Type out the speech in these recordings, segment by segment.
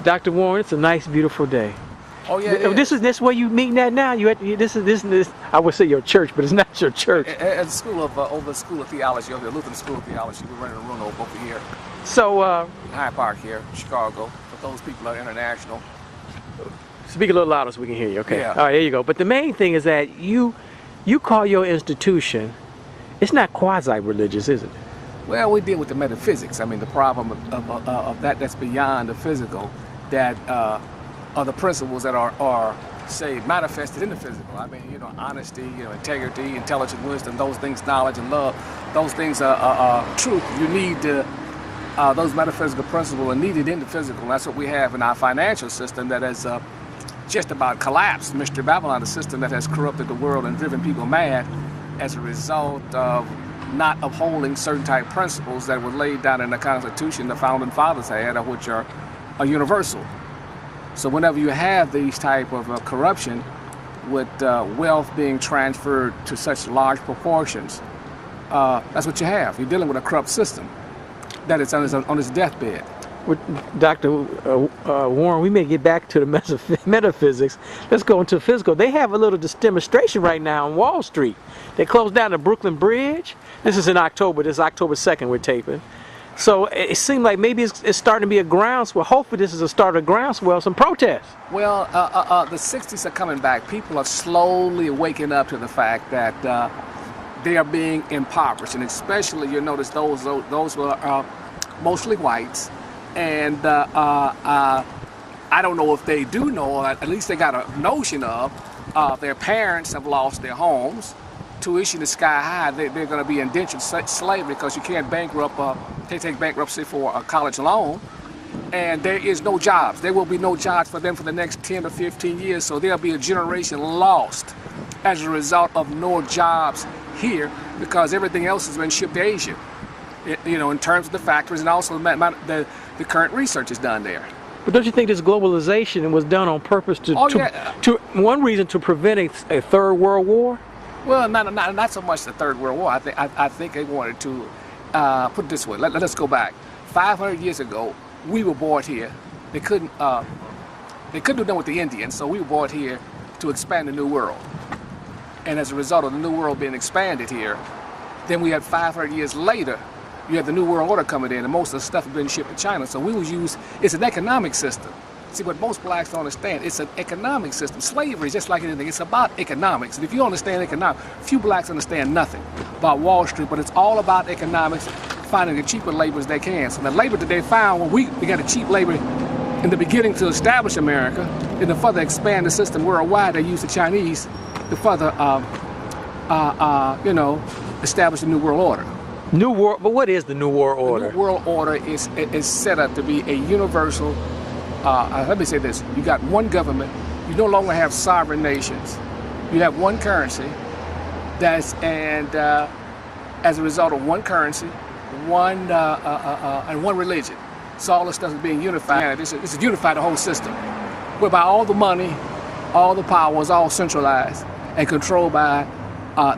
Dr. Warren, it's a nice, beautiful day. Oh yeah, This where you meeting at now? This I would say your church, but it's not your church. At the school of over the School of Theology, over the Lutheran School of Theology, we're running a room over here. So Hyde Park here, Chicago. For those people that are international. Speak a little louder so we can hear you. Okay. Yeah. All right, there you go. But the main thing is that you call your institution. It's not quasi-religious, is it? Well, we deal with the metaphysics. I mean, the problem of that's beyond the physical, that are the principles that are say manifested in the physical. I mean, honesty, integrity, intelligent wisdom, those things, knowledge and love, those things are truth. You need those metaphysical principles are needed in the physical. And that's what we have in our financial system that has just about collapsed. Mystery Babylon, the system that has corrupted the world and driven people mad as a result of not upholding certain type principles that were laid down in the Constitution the Founding Fathers had, which are universal. So whenever you have these type of corruption with wealth being transferred to such large proportions, that's what you have. You're dealing with a corrupt system that is on its deathbed. With Dr. Warren, we may get back to the metaphysics. Let's go into physical. They have a little demonstration right now on Wall Street. They closed down the Brooklyn Bridge. This is in October. This is October 2nd we're taping. So it seemed like maybe it's starting to be a groundswell. Hopefully this is a start of groundswell, some protests. Well, the 60s are coming back. People are slowly waking up to the fact that they are being impoverished. And especially, you notice those were mostly whites. And I don't know if they do know, or at least they got a notion of, their parents have lost their homes. Tuition is sky high. They're going to be indentured slavery because you can't take bankruptcy for a college loan. And there is no jobs. There will be no jobs for them for the next 10 or 15 years. So there'll be a generation lost as a result of no jobs here because everything else has been shipped to Asia. In terms of the factories and also the current research is done there. But don't you think this globalization was done on purpose to one reason to prevent a third world war? Well, not so much the Third World War. I think they wanted to put it this way. Let us go back. 500 years ago, we were brought here. They couldn't do nothing with the Indians, so we were brought here to expand the New World. And as a result of the New World being expanded here, then we had 500 years later, you have the New World Order coming in, and most of the stuff has been shipped to China. So it's an economic system. See, what most blacks don't understand, it's an economic system. Slavery is just like anything. It's about economics. And if you understand economics, few blacks understand nothing about Wall Street, but it's all about economics, finding the cheaper labor as they can. So the labor that they found, when we got a cheap labor in the beginning to establish America, and to further expand the system worldwide, they used the Chinese to further, establish the New World Order. New World, but what is the New World Order? The New World Order is set up to be a universal. Let me say this: you got one government. You no longer have sovereign nations. You have one currency. As a result of one currency, and one religion. So all this stuff is being unified. This is unified the whole system, whereby all the money, all the power is all centralized and controlled by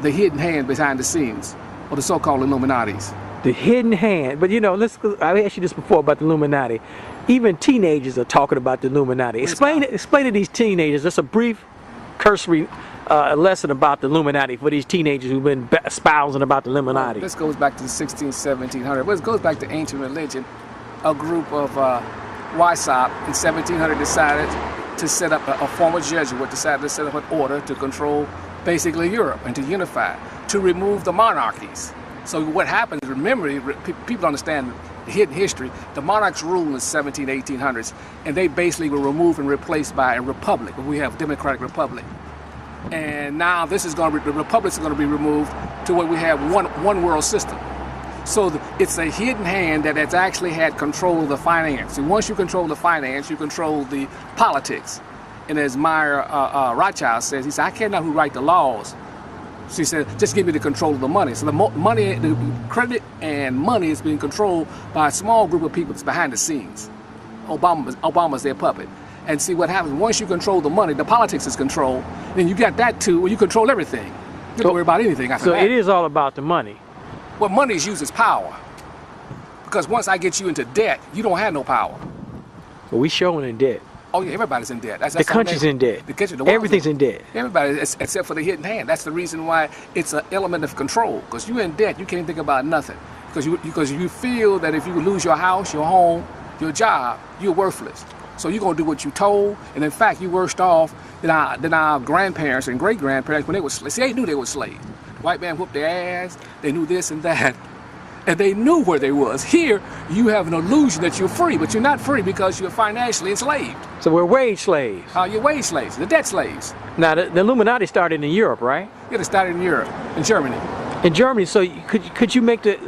the hidden hand behind the scenes, or the so-called Illuminatis. The hidden hand. But I asked you this before about the Illuminati. Even teenagers are talking about the Illuminati. Explain to these teenagers, just a brief cursory lesson about the Illuminati for these teenagers who've been espousing about the Illuminati. This goes back to the 1700s. Well, it goes back to ancient religion. A group of Wysop in 1700 decided to set up, a former Jesuit decided to set up an order to control basically Europe and to unify, to remove the monarchies. So what happens, remember, people understand the hidden history, the monarchs ruled in the 1800s, and they basically were removed and replaced by a republic. We have a democratic republic. And now the republics are going to be removed to where we have one world system. So it's a hidden hand that has actually had control of the finance. And once you control the finance, you control the politics. And as Meyer Rothschild says, he said, I can't know who write the laws. So he said, just give me the control of the money. So the credit and money is being controlled by a small group of people that's behind the scenes. Obama's their puppet. And see what happens, once you control the money, the politics is controlled. Then you got that too, where you control everything. You don't worry about anything after that. So it is all about the money. Well, money is used as power. Because once I get you into debt, you don't have no power. But we showing in debt. Oh yeah, everybody's in debt. That's The country's in debt. The country, the world's Everything's in debt. Everybody, except for the hidden hand. That's the reason why it's an element of control. Because you're in debt, you can't think about nothing. Because you feel that if you lose your house, your home, your job, you're worthless. So you're gonna do what you're told, and in fact, you're worse off than our grandparents and great grandparents when they were slaves. See, they knew they were slaves. The white man whooped their ass. They knew this and that. And they knew where they was. Here, you have an illusion that you're free, but you're not free because you're financially enslaved. So we're wage slaves. You're wage slaves, the debt slaves. Now, the Illuminati started in Europe, right? Yeah, they started in Europe, in Germany. In Germany. So could you make the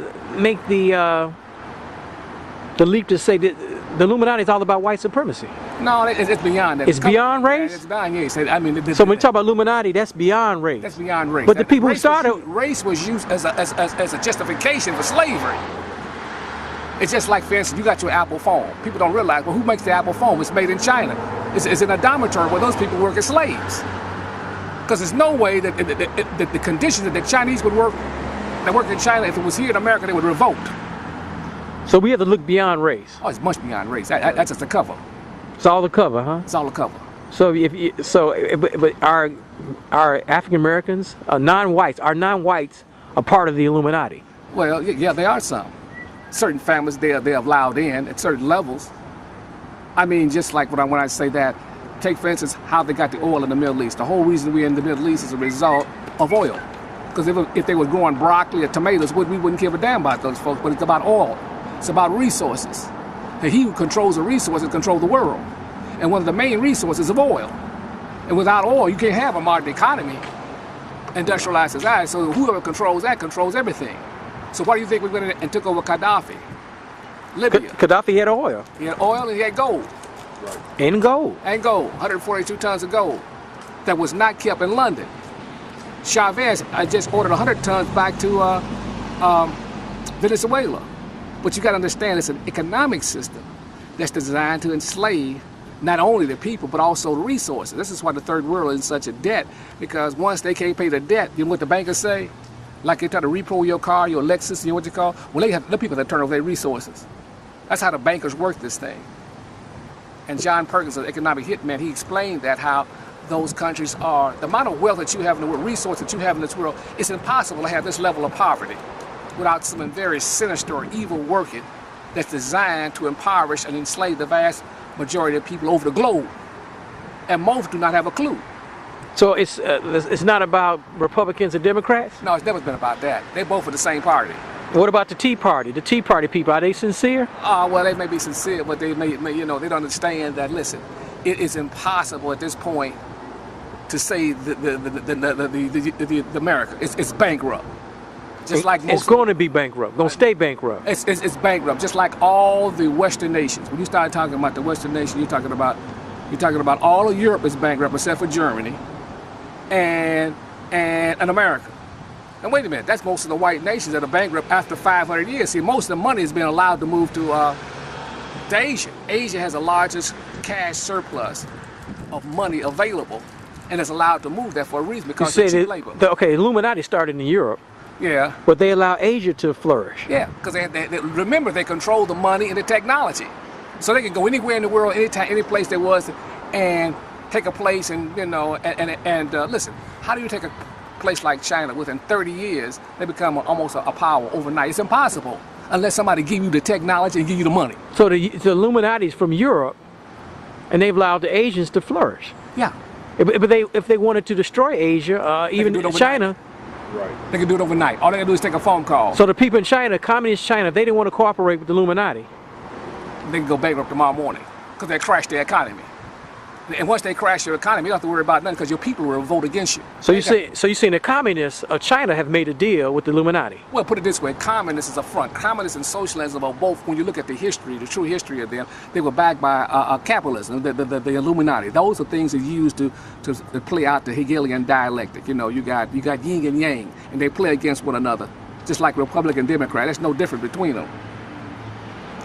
leap to say that the Illuminati is all about white supremacy? No, it's beyond that. It's beyond race? Yeah, it's beyond race. I mean, so when you talk about Illuminati, that's beyond race. That's beyond race. But the people who started... Race was used as a justification for slavery. It's just like, for instance, you got your Apple phone. People don't realize, well, who makes the Apple phone? It's made in China. It's in a dormitory where those people work as slaves. Because there's no way that the conditions that the Chinese would work, that work in China, if it was here in America, they would revolt. So we have to look beyond race. Oh, it's much beyond race. That's just the cover. It's all the cover, huh? It's all the cover. So but our African Americans, non-whites, are part of the Illuminati. Well, yeah, they are some. Certain families they're allowed in at certain levels. I mean, just like when I say that, take for instance how they got the oil in the Middle East. The whole reason we're in the Middle East is a result of oil. Because if they were growing broccoli or tomatoes, we wouldn't give a damn about those folks. But it's about oil. It's about resources. And he who controls the resources controls the world. And one of the main resources is oil. And without oil, you can't have a modern economy, industrialized society. So whoever controls that controls everything. So why do you think we went in and took over Gaddafi? Libya. Gaddafi had oil. He had oil and he had gold. Right. And gold. And gold. 142 tons of gold that was not kept in London. Chavez just ordered 100 tons back to Venezuela. But you got to understand, it's an economic system that's designed to enslave not only the people, but also the resources. This is why the third world is in such a debt, because once they can't pay the debt, you know what the bankers say? Like they try to repo your car, your Lexus, you know what you call? Well, they have the people that turn over their resources. That's how the bankers work this thing. And John Perkins, an economic hitman, he explained that how those countries are, the amount of wealth that you have in the world, resources that you have in this world, it's impossible to have this level of poverty without some very sinister or evil working that's designed to impoverish and enslave the vast majority of people over the globe. And most do not have a clue. So it's not about Republicans and Democrats? No, it's never been about that. They both are the same party. What about the Tea Party? The Tea Party people, are they sincere? Well, they may be sincere, but they may they don't understand that, listen, it is impossible at this point to say the America. It's bankrupt. Just like most, it's going to be bankrupt. Going to stay bankrupt. It's bankrupt. Just like all the Western nations. When you start talking about the Western nation, you're talking about all of Europe is bankrupt except for Germany, and America. And wait a minute, that's most of the white nations that are bankrupt after 500 years. See, most of the money has been allowed to move to Asia. Asia has the largest cash surplus of money available, and it's allowed to move there for a reason, because it's cheap labor. Okay, Illuminati started in Europe. Yeah. But they allow Asia to flourish. Yeah, because they remember, they control the money and the technology. So they can go anywhere in the world, anytime, any place there was, and take a place and, listen, how do you take a place like China? Within 30 years, they become almost a power overnight. It's impossible unless somebody give you the technology and give you the money. So the Illuminati's from Europe, and they've allowed the Asians to flourish. Yeah. But if they wanted to destroy Asia, even China... Right. They can do it overnight. All they gotta do is take a phone call. So the people in China, communist China, if they didn't want to cooperate with the Illuminati, they can go bankrupt tomorrow morning because they crash their economy. And once they crash your economy, you don't have to worry about nothing because your people will vote against you. So you're saying the communists of China have made a deal with the Illuminati? Well, put it this way: communists is a front. Communists and socialism are both. When you look at the history, the true history of them, they were backed by capitalism, the Illuminati. Those are things that used to play out the Hegelian dialectic. You know, you got yin and yang, and they play against one another, just like Republican and Democrat. There's no difference between them.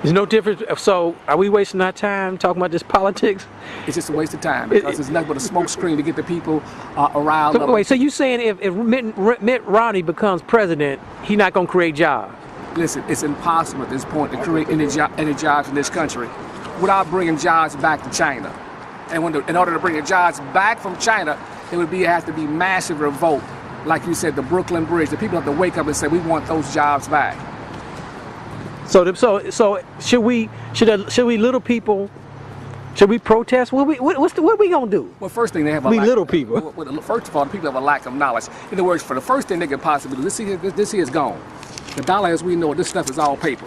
There's no difference. So are we wasting our time talking about this politics? It's just a waste of time because it's nothing but a smoke screen to get the people around. Wait, so you saying if Mitt Romney becomes president, he's not going to create jobs? Listen, it's impossible at this point to create any jobs in this country without bringing jobs back to China. And in order to bring the jobs back from China, it would have to be massive revolt. Like you said, the Brooklyn Bridge. The people have to wake up and say, we want those jobs back. So should we little people, should we protest? What are we gonna do? Well, first thing they have We little people. First of all, the people have a lack of knowledge. In other words, for the first thing they could possibly do, this here is gone. The dollar, as we know, this stuff is all paper.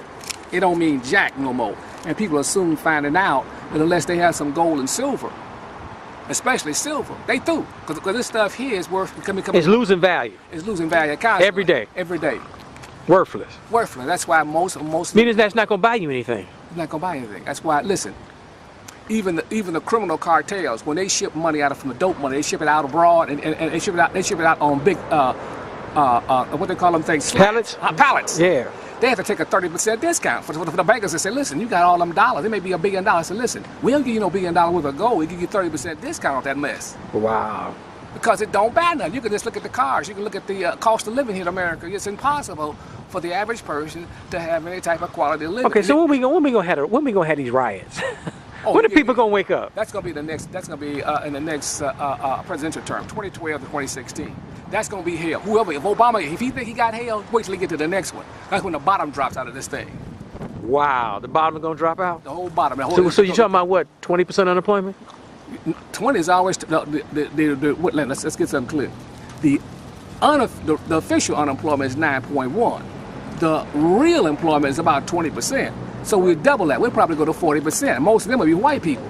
It don't mean jack no more. And people are soon finding out that unless they have some gold and silver, especially silver, they through. Because this stuff here is worth becoming. It's losing value. It's losing value constantly. Every day. Every day. Worthless. Worthless. That's why most. Meaning that's not gonna buy you anything. It's not gonna buy anything. That's why. Listen. Even the criminal cartels, when they ship money from the dope money, they ship it out abroad and they ship it out on big what they call them things? Pallets? Pallets. Yeah. They have to take a 30% discount for the bankers and say, listen, you got all them dollars. It may be $1 billion. I said, listen, we don't give you no $1 billion worth of gold. We give you 30% discount on that mess. Wow. Because it don't buy nothing. You can just look at the cars. You can look at the cost of living here in America. It's impossible for the average person to have any type of quality of living. Okay, so when we gonna have these riots? When are people gonna wake up? That's gonna be the next. That's gonna be in the next presidential term, 2012 to 2016. That's gonna be hell. Whoever, if Obama, if he think he got hell, wait till he get to the next one. That's when the bottom drops out of this thing. Wow, the bottom gonna drop out. The whole bottom. So you're talking about what? 20% unemployment? 20 is always let's get something clear. The official unemployment is 9.1. The real employment is about 20%. So we double that. We'll probably go to 40%. Most of them will be white people.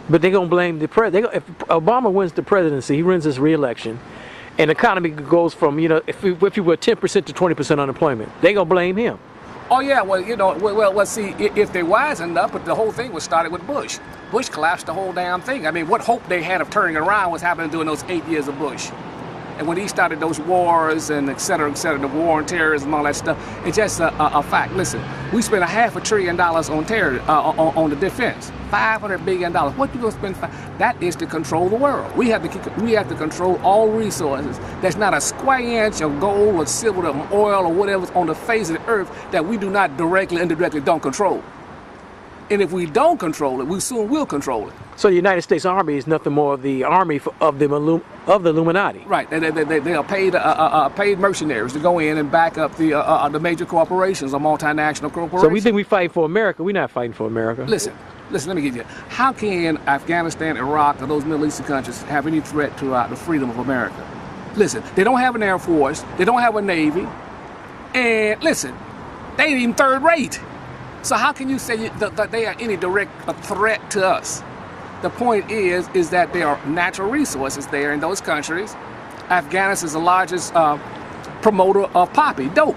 But they're gonna blame the president. If Obama wins the presidency, he wins his re-election, and the economy goes from if you were 10% to 20% unemployment, they're gonna blame him. Oh yeah, well, see, if they're wise enough, but the whole thing was started with Bush. Bush collapsed the whole damn thing. I mean, what hope they had of turning around was happening during those 8 years of Bush. And when he started those wars and et cetera, the war on terrorism and all that stuff, it's just a fact. Listen, we spent $500 billion on terror, on the defense. $500 billion. What you gonna spend? That is to control the world. We have to control all resources. There's not a square inch of gold or silver or oil or whatever's on the face of the earth that we do not directly, indirectly don't control. And if we don't control it, we soon will control it. So the United States Army is nothing more of the army of the Illuminati. Right. They are paid mercenaries to go in and back up the major corporations or multinational corporations. So we think we fight for America. We're not fighting for America. Listen, let me get you. How can Afghanistan, Iraq, or those Middle Eastern countries have any threat to the freedom of America? Listen, they don't have an Air Force. They don't have a Navy. And listen, they ain't even third rate. So how can you say that they are any direct threat to us? The point is that there are natural resources there in those countries. Afghanistan is the largest promoter of poppy, dope.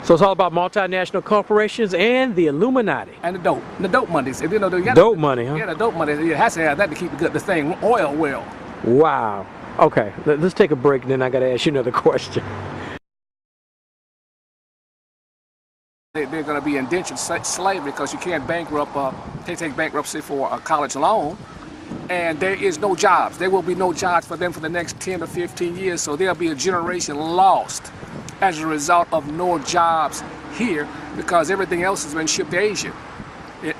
So it's all about multinational corporations and the Illuminati. And the dope money. Dope money, huh? Yeah, the dope money. It has to have that to keep the thing oil well. Wow. Okay, let's take a break, and then I got to ask you another question. They're going to be indentured slavery because you can't bankrupt. They take bankruptcy for a college loan, and there is no jobs. There will be no jobs for them for the next 10 to 15 years. So there'll be a generation lost as a result of no jobs here because everything else has been shipped to Asia.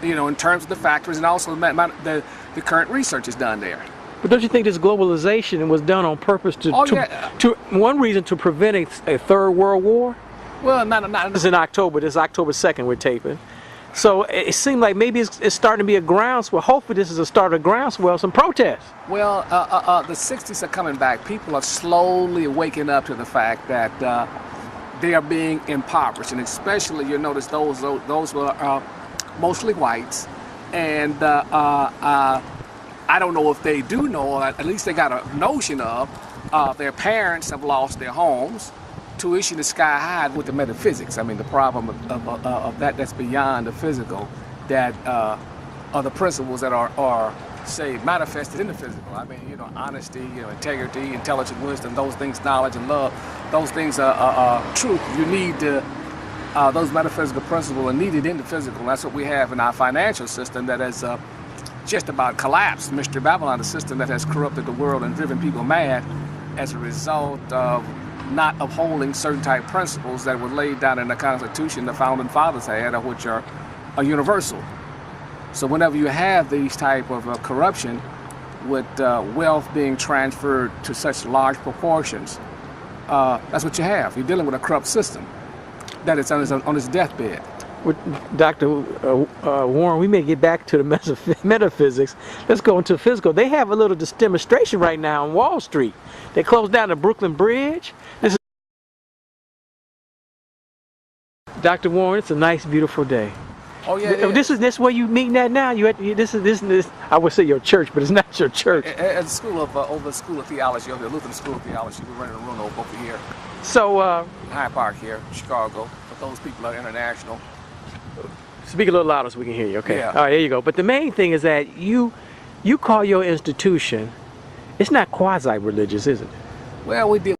In terms of the factories and also the current research is done there. But don't you think this globalization was done on purpose to one reason to prevent a third world war? Well, not. This is in October. This is October 2nd we're taping. So it seemed like maybe it's starting to be a groundswell. Hopefully this is a start of groundswell, some protests. Well, the 60s are coming back. People are slowly waking up to the fact that they are being impoverished. And especially, you notice those were mostly whites. And I don't know if they do know, or at least they got a notion of, their parents have lost their homes. Tuition is sky high with the metaphysics. I mean, the problem of that's beyond the physical, that are the principles that are say manifested in the physical. I mean, honesty, integrity, intelligent wisdom, those things, knowledge and love, those things are truth. You need those metaphysical principles are needed in the physical. And that's what we have in our financial system that has just about collapsed. Mr. Babylon, the system that has corrupted the world and driven people mad as a result of not upholding certain type principles that were laid down in the Constitution the founding fathers had, which are universal. So whenever you have these type of corruption, with wealth being transferred to such large proportions, that's what you have. You're dealing with a corrupt system that is on its deathbed. With Dr. Warren, we may get back to the metaphysics. Let's go into physical. They have a little demonstration right now on Wall Street. They closed down the Brooklyn Bridge. This is Dr. Warren. It's a nice, beautiful day. Oh yeah. This where you meeting at now? This. I would say your church, but it's not your church. At the school of over the School of Theology, over the Lutheran School of Theology, we're running a room over here. So Hyde Park here, Chicago. But those people are international. Speak a little louder so we can hear you. Okay. Yeah. All right. There you go. But the main thing is that you call your institution. It's not quasi-religious, is it? Well, we deal